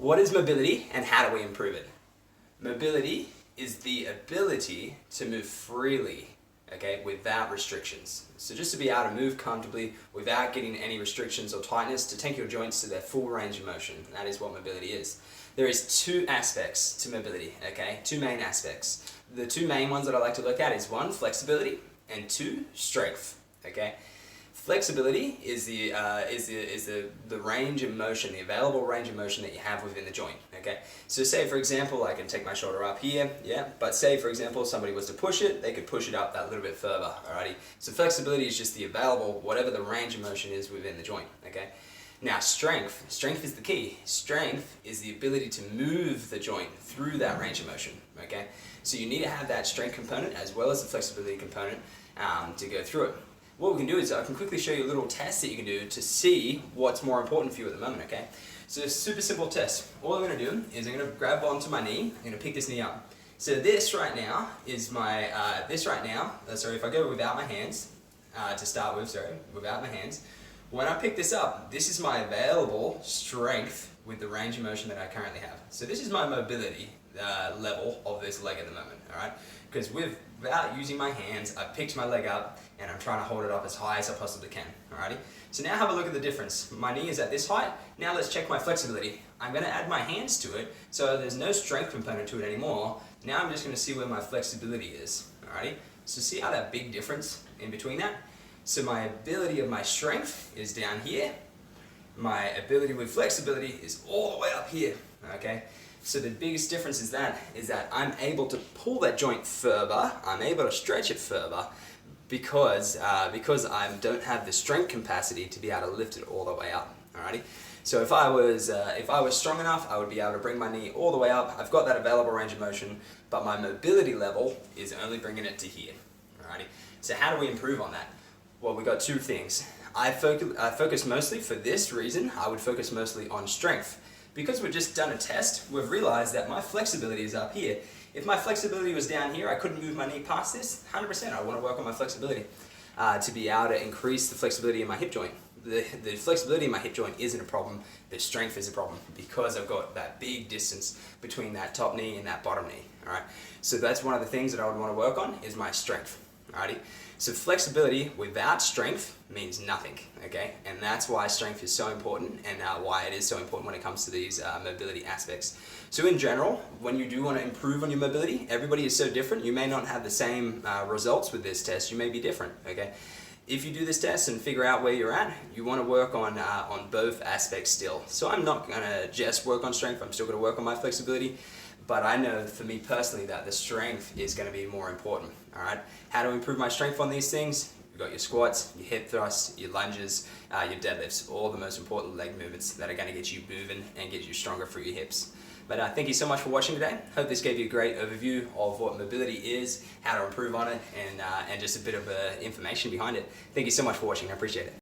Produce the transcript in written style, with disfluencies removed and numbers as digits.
What is mobility and how do we improve it? Mobility is the ability to move freely, okay, without restrictions. So just to be able to move comfortably without getting any restrictions or tightness, to take your joints to their full range of motion. That is what mobility is. There is two aspects to mobility, okay? Two main aspects. The two main ones that I like to look at is one, flexibility, and two, strength, okay? Flexibility is the range of motion, the available range of motion that you have within the joint, okay? So say for example, I can take my shoulder up here, yeah, but say for example, somebody was to push it, they could push it up that little bit further, alrighty? So flexibility is just the available, whatever the range of motion is within the joint, okay? Now strength is the key. Strength is the ability to move the joint through that range of motion, okay? So you need to have that strength component as well as the flexibility component to go through it. What we can do is I can quickly show you a little test that you can do to see what's more important for you at the moment, okay? So it's a super simple test. All I'm going to do is I'm going to grab onto my knee, I'm going to pick this knee up. So this right now is my, if I go without my hands, to start with, without my hands, when I pick this up, this is my available strength with the range of motion that I currently have. So this is my mobility level of this leg at the moment, alright? Because without using my hands, I picked my leg up and I'm trying to hold it up as high as I possibly can, alrighty? So now have a look at the difference. My knee is at this height, now let's check my flexibility. I'm going to add my hands to it, so there's no strength component to it anymore. Now I'm just going to see where my flexibility is, alrighty? So see how that big difference in between that? So my ability of my strength is down here, my ability with flexibility is all the way up here, okay? So the biggest difference is that I'm able to pull that joint further, I'm able to stretch it further because I don't have the strength capacity to be able to lift it all the way up, alrighty? So if I was strong enough, I would be able to bring my knee all the way up. I've got that available range of motion, but my mobility level is only bringing it to here, alrighty? So how do we improve on that? Well, we got two things. I focus mostly, for this reason, I would focus mostly on strength. Because we've just done a test, we've realized that my flexibility is up here. If my flexibility was down here, I couldn't move my knee past this, 100% I want to work on my flexibility to be able to increase the flexibility in my hip joint. The flexibility in my hip joint isn't a problem, the strength is a problem because I've got that big distance between that top knee and that bottom knee, alright? So that's one of the things that I would want to work on is my strength, alrighty? So flexibility without strength means nothing, okay? And that's why strength is so important and why it is so important when it comes to these mobility aspects. So in general, when you do want to improve on your mobility, everybody is so different. You may not have the same results with this test. You may be different, okay? If you do this test and figure out where you're at, you want to work on both aspects still. So I'm not going to just work on strength. I'm still going to work on my flexibility. But I know for me personally that the strength is going to be more important, alright? How to improve my strength on these things? You've got your squats, your hip thrusts, your lunges, your deadlifts, all the most important leg movements that are going to get you moving and get you stronger through your hips. But thank you so much for watching today. Hope this gave you a great overview of what mobility is, how to improve on it, and just a bit of information behind it. Thank you so much for watching. I appreciate it.